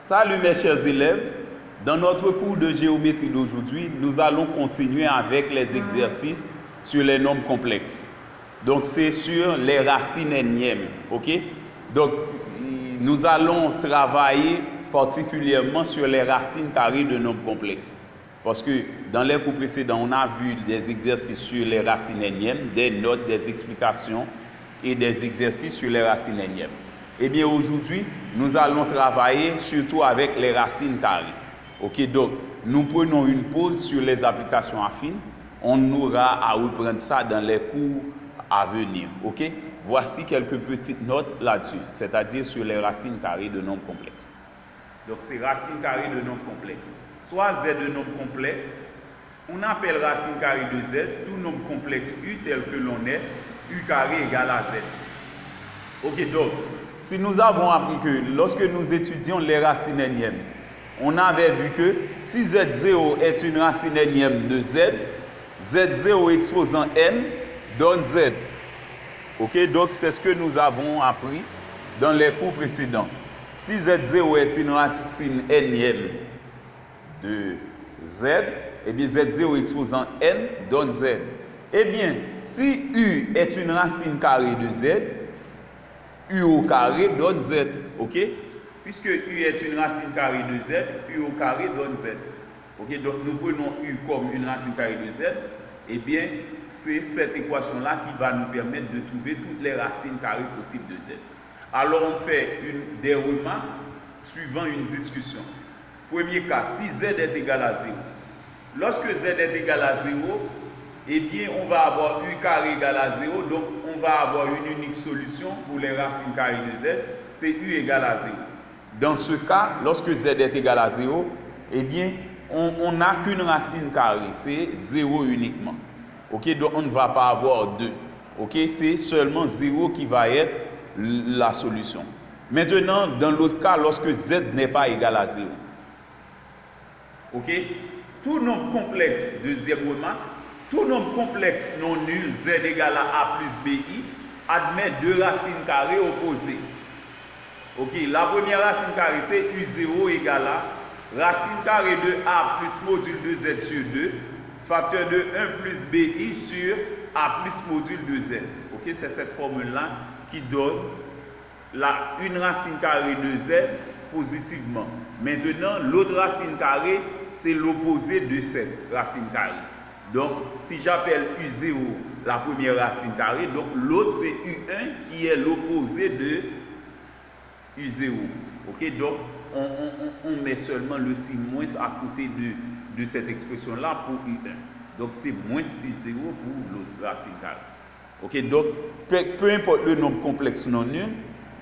Salut mes chers élèves, dans notre cours de géométrie d'aujourd'hui, nous allons continuer avec les exercices sur les nombres complexes. Donc c'est sur les racines énièmes, ok? Donc nous allons travailler particulièrement sur les racines carrées de nombres complexes. Parce que dans les cours précédents, on a vu des exercices sur les racines énièmes, des notes, des explications et des exercices sur les racines énièmes. Eh bien aujourd'hui, nous allons travailler surtout avec les racines carrées. Ok, donc nous prenons une pause sur les applications affines. On aura à reprendre ça dans les cours à venir. Ok, voici quelques petites notes là-dessus, c'est-à-dire sur les racines carrées de nombres complexes. Donc c'est racines carrées de nombres complexes. Soit z de nombre complexe, on appelle racine carrée de z tout nombre complexe u tel que l'on est, u carré égale à z. Ok, donc si nous avons appris que lorsque nous étudions les racines énièmes, on avait vu que si z0 est une racine énième de z, z0 exposant n donne z. Ok, donc c'est ce que nous avons appris dans les cours précédents. Si z0 est une racine énième de z, et bien z0 exposant n donne z. Eh bien, si u est une racine carrée de z, u au carré donne z, ok? Puisque u est une racine carrée de z, u au carré donne z. Ok, donc nous prenons u comme une racine carrée de z, et bien c'est cette équation-là qui va nous permettre de trouver toutes les racines carrées possibles de z. Alors on fait des remarques suivant une discussion. Premier cas, si z est égal à 0. Lorsque z est égal à 0, eh bien on va avoir u carré égal à 0, donc on va avoir une unique solution pour les racines carrées de z, c'est u égale à 0. Dans ce cas, lorsque z est égal à 0, eh bien on n'a qu'une racine carrée, c'est 0 uniquement. Ok, donc on ne va pas avoir 2. Ok, c'est seulement 0 qui va être la solution. Maintenant, dans l'autre cas, lorsque z n'est pas égal à 0. Ok, tout nombre complexe, deuxième remarque, tout nombre complexe non nul, z égale à a plus bi, admet deux racines carrées opposées. Ok, la première racine carrée c'est u0 égale à racine carrée de a plus module de z sur 2, facteur de 1 plus bi sur a plus module de z. Ok, c'est cette formule-là qui donne une racine carrée de z positivement. Maintenant, l'autre racine carrée, c'est l'opposé de cette racine carrée. Donc, si j'appelle U0 la première racine carrée, donc l'autre c'est U1 qui est l'opposé de U0. Ok, donc on met seulement le signe moins à côté de cette expression-là pour U1. Donc c'est moins U0 pour l'autre racine carrée. Ok, donc peu importe le nombre complexe non nul,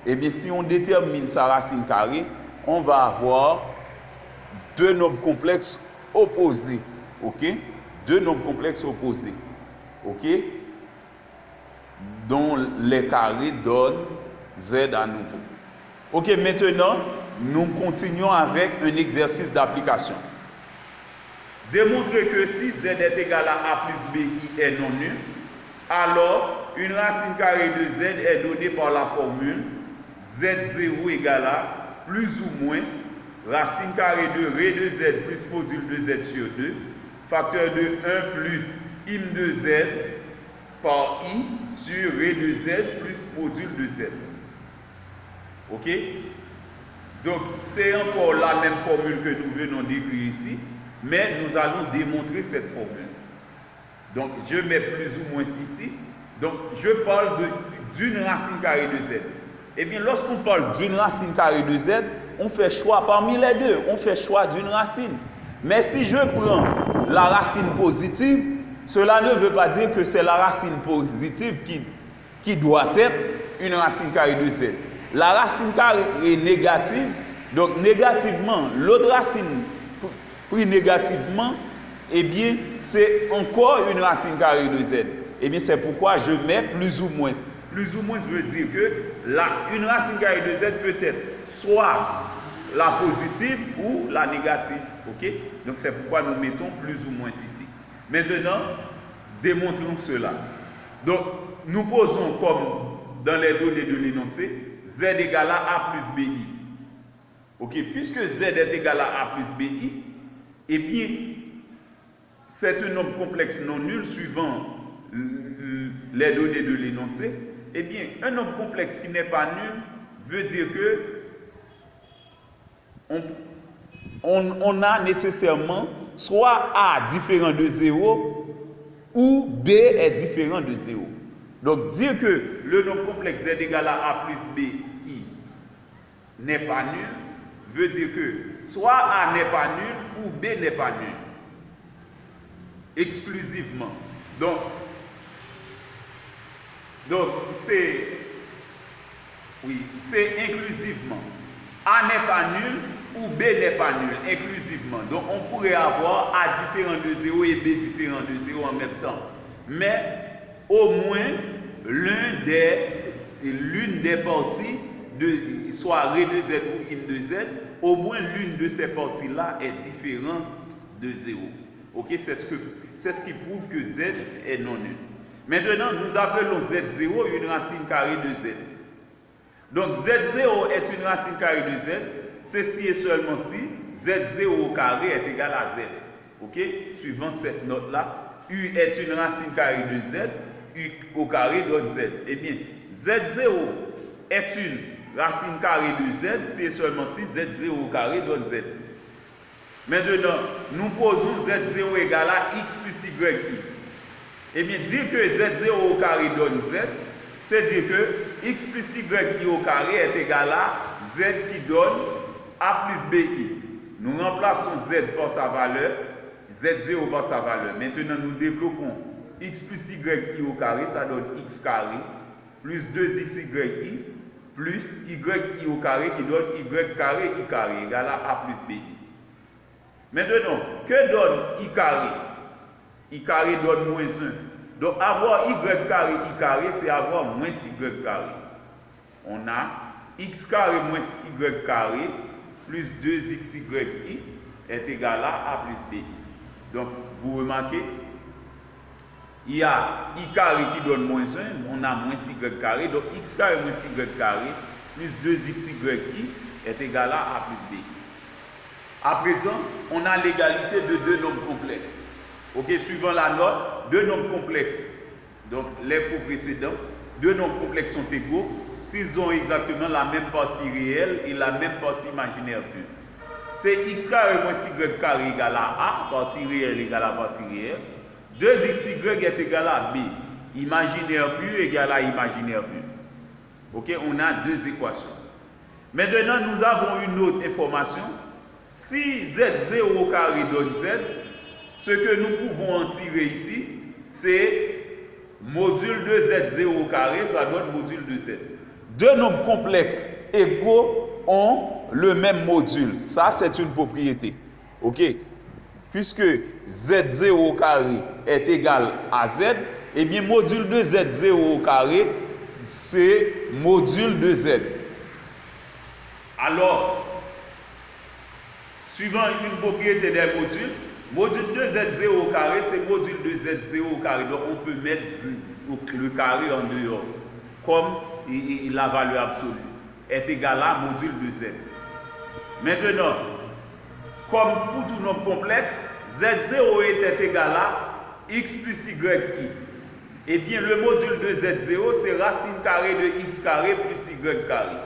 eh bien si on détermine sa racine carrée, on va avoir deux nombres complexes opposés. Ok, deux nombres complexes opposés, ok, dont les carrés donnent z à nouveau. Ok, maintenant, nous continuons avec un exercice d'application. Démontrer que si z est égal à a plus bi est non nul, alors une racine carrée de z est donnée par la formule z0 égale à plus ou moins racine carrée de ré de z plus module de z sur 2, facteur de 1 plus im de z par i sur ré de z plus module de z. Ok? Donc, c'est encore la même formule que nous venons d'écrire ici, mais nous allons démontrer cette formule. Donc, je mets plus ou moins ici. Donc, je parle d'une racine carrée de z. Eh bien, lorsqu'on parle d'une racine carrée de z, on fait choix parmi les deux. On fait choix d'une racine. Mais si je prends la racine positive, cela ne veut pas dire que c'est la racine positive qui doit être une racine carrée de z. La racine carrée est négative, donc négativement, l'autre racine pris négativement, eh bien, c'est encore une racine carrée de z. Eh bien, c'est pourquoi je mets plus ou moins. Plus ou moins veut dire que une racine carrée de z peut être soit la positive ou la négative. Ok? Donc c'est pourquoi nous mettons plus ou moins ici. Maintenant, démontrons cela. Donc, nous posons comme dans les données de l'énoncé z égale à a plus bi. Ok, puisque Z est égal à A plus BI, eh bien, c'est un nombre complexe non nul suivant les données de l'énoncé. Eh bien, un nombre complexe qui n'est pas nul veut dire que on a nécessairement soit A différent de 0 ou B est différent de 0. Donc, dire que le nombre complexe Z égal à A plus BI n'est pas nul veut dire que soit A n'est pas nul ou B n'est pas nul. Exclusivement. Donc c'est inclusivement. A n'est pas nul ou B n'est pas nul, inclusivement. Donc on pourrait avoir A différent de 0 et B différent de 0 en même temps. Mais au moins l'une des parties de soit R de Z ou in de Z, au moins l'une de ces parties-là est différente de 0. Ok, c'est ce qui prouve que Z est non nul. Maintenant, nous appelons Z0 une racine carrée de Z. Donc Z0 est une racine carrée de Z, ceci est seulement si Z0 au carré est égal à Z. Ok, suivant cette note-là, U est une racine carrée de Z, U au carré donne Z. Eh bien, Z0 est une racine carrée de Z, c'est seulement si Z0 au carré donne Z. Maintenant, nous posons Z0 égale à X plus YI. Eh bien, dire que Z0 au carré donne Z, c'est dire que X plus YI au carré est égal à Z qui donne A plus BI. Nous remplaçons Z par sa valeur, Z0 par sa valeur. Maintenant, nous développons X plus YI au carré, ça donne X carré, plus 2XYI, plus YI au carré qui donne Y carré, I carré, égal à A plus BI. Maintenant, que donne I carré? I carré donne moins 1. Donc, avoir Y carré, I carré, c'est avoir moins Y carré. On a X carré moins Y carré plus 2XYI est égal à A plus BI. Donc, vous remarquez, il y a I carré qui donne moins 1, on a moins Y carré. Donc, X carré moins Y carré plus 2XYI est égal à A plus BI. À présent, on a l'égalité de deux nombres complexes. Ok, suivant la note, deux nombres complexes, donc les cours précédents, deux nombres complexes sont égaux s'ils ont exactement la même partie réelle et la même partie imaginaire pure. C'est X carré moins Y carré égale à A, partie réelle égale à partie réelle. 2XY est égal à B, imaginaire pur égale à imaginaire pur. Ok, on a deux équations. Maintenant, nous avons une autre information. Si Z0 au carré donne Z, ce que nous pouvons en tirer ici, c'est module de Z0 au carré, ça donne module de Z. Deux nombres complexes égaux ont le même module. Ça, c'est une propriété. Ok? Puisque Z0 au carré est égal à Z, eh bien, module de Z0 au carré, c'est module de Z. Alors, suivant une propriété des modules, module de Z0 au carré, c'est module de Z0 au carré. Donc, on peut mettre le carré en dehors, comme la valeur absolue est égale à module de Z. Maintenant, comme pour tout nombre complexe, Z0 était égal à X plus YI. Eh bien, le module de Z0, c'est racine carrée de X carré plus Y carré.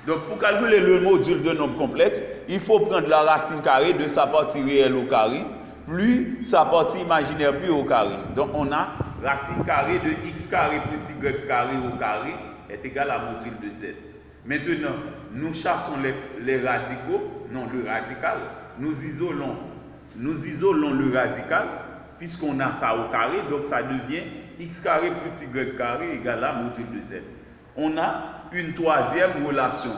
Donc, pour calculer le module de nombre complexe, il faut prendre la racine carrée de sa partie réelle au carré, plus sa partie imaginaire pure au carré. Donc, on a racine carrée de X carré plus Y carré au carré est égal à module de Z. Maintenant, nous chassons les radicaux, non, le radical. Nous isolons le radical, puisqu'on a ça au carré, donc ça devient X carré plus Y carré égale à module de Z. On a une troisième relation.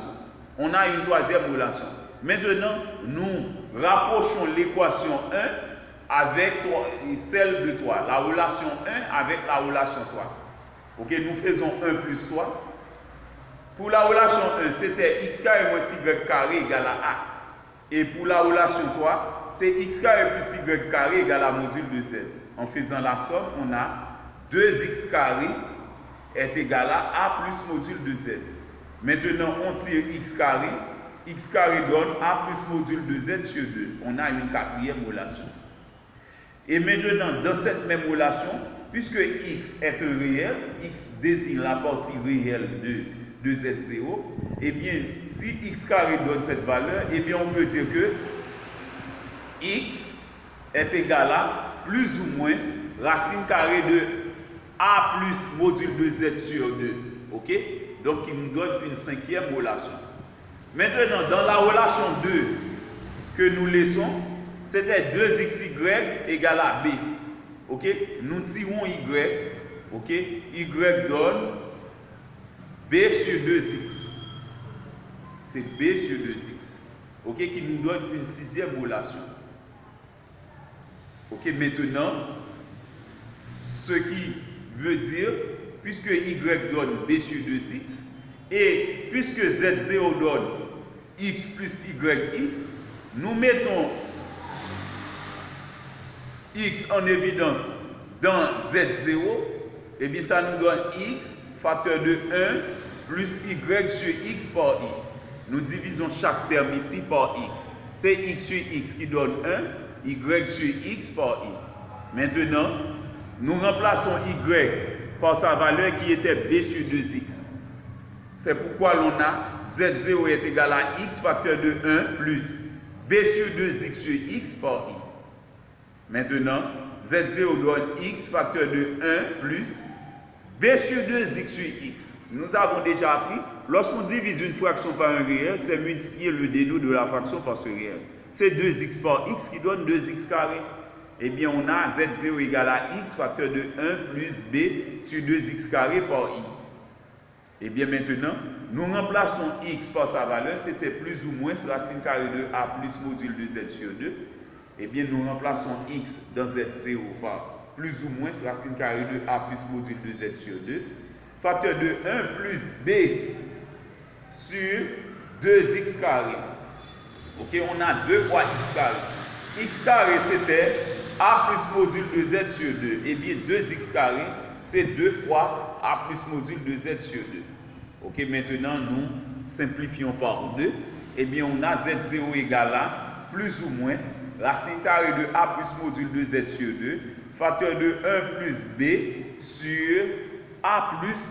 Maintenant, nous rapprochons l'équation 1 avec celle de 3. La relation 1 avec la relation 3. Ok, nous faisons 1 plus 3. Pour la relation 1, c'était X carré moins Y carré égale à A. Et pour la relation 3, c'est X carré plus Y carré égale à module de Z. En faisant la somme, on a 2X carré est égal à A plus module de Z. Maintenant, on tire X carré. x carré donne a plus module de z sur 2. On a une quatrième relation. Et maintenant, dans cette même relation, puisque x est un réel, x désigne la partie réelle de z0, eh bien, si x carré donne cette valeur, eh bien, on peut dire que x est égal à plus ou moins racine carrée de a plus module de z sur 2. OK? Donc, il nous donne une cinquième relation. Maintenant, dans la relation 2 que nous laissons, c'était 2xy égale à b. OK? Nous tirons y. OK? Y donne b sur 2x. C'est b sur 2x. OK? Qui nous donne une sixième relation. OK? Maintenant, ce qui veut dire, puisque y donne b sur 2x, et puisque z0 donne x plus yi, nous mettons x en évidence dans z0, et bien ça nous donne x facteur de 1 plus y sur x par i. Nous divisons chaque terme ici par x. C'est x sur x qui donne 1, y sur x par i. Maintenant, nous remplaçons y par sa valeur qui était b sur 2x. C'est pourquoi l'on a z0 est égal à x facteur de 1 plus b sur 2x sur x par i. Maintenant, z0 donne x facteur de 1 plus b sur 2x sur x. Nous avons déjà appris, lorsqu'on divise une fraction par un réel, c'est multiplier le dénou de la fraction par ce réel. C'est 2x par x qui donne 2x carré. Eh bien, on a z0 égale à x facteur de 1 plus b sur 2x carré par i. Et bien maintenant, nous remplaçons x par sa valeur, c'était plus ou moins racine carrée de a plus module de z sur 2. Et bien nous remplaçons x dans z0 par plus ou moins racine carrée de a plus module de z sur 2. Facteur de 1 plus b sur 2x carré. Ok, on a 2 fois x carré. X carré c'était a plus module de z sur 2. Et bien 2x carré c'est 2 fois a plus module de z sur 2. Ok, maintenant nous simplifions par 2. Et bien on a z0 égale à plus ou moins racine carrée de a plus module de z sur 2, facteur de 1 plus b sur a plus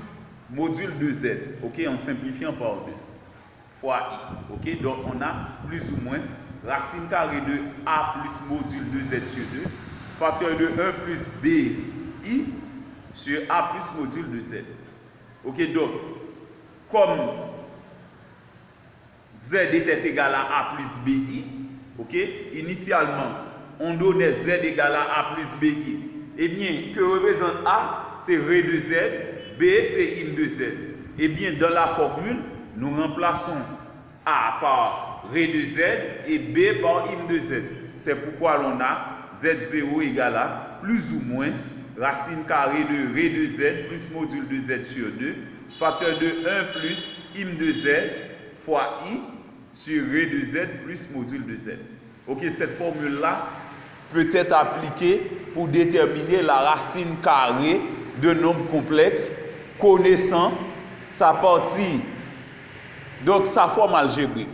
module de z. Ok, en simplifiant par 2 fois i. Ok, donc on a plus ou moins racine carrée de a plus module de z sur 2, facteur de 1 plus b i sur a plus module de z. Ok, donc comme z était égal à a plus bi, ok, initialement on donnait z égal à a plus bi. Eh bien, que représente a? C'est ré de z, b c'est in de z. Eh bien, dans la formule, nous remplaçons a par ré de z et b par in de z. C'est pourquoi l'on a z0 égale à plus ou moins racine carrée de ré de z plus module de z sur 2, facteur de 1 plus im de z fois i sur ré de z plus module de z. Ok, cette formule-là peut être appliquée pour déterminer la racine carrée de nombre complexe connaissant sa partie, donc sa forme algébrique.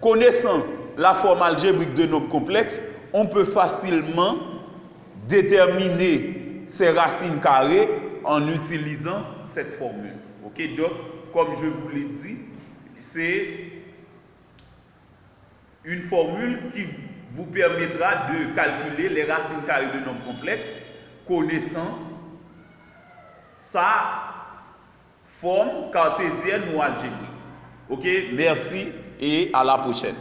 Connaissant la forme algébrique de nombre complexe, on peut facilement déterminer ces racines carrées en utilisant cette formule. Ok, donc, comme je vous l'ai dit, c'est une formule qui vous permettra de calculer les racines carrées de nombres complexes connaissant sa forme cartésienne ou algébrique. Ok, merci et à la prochaine.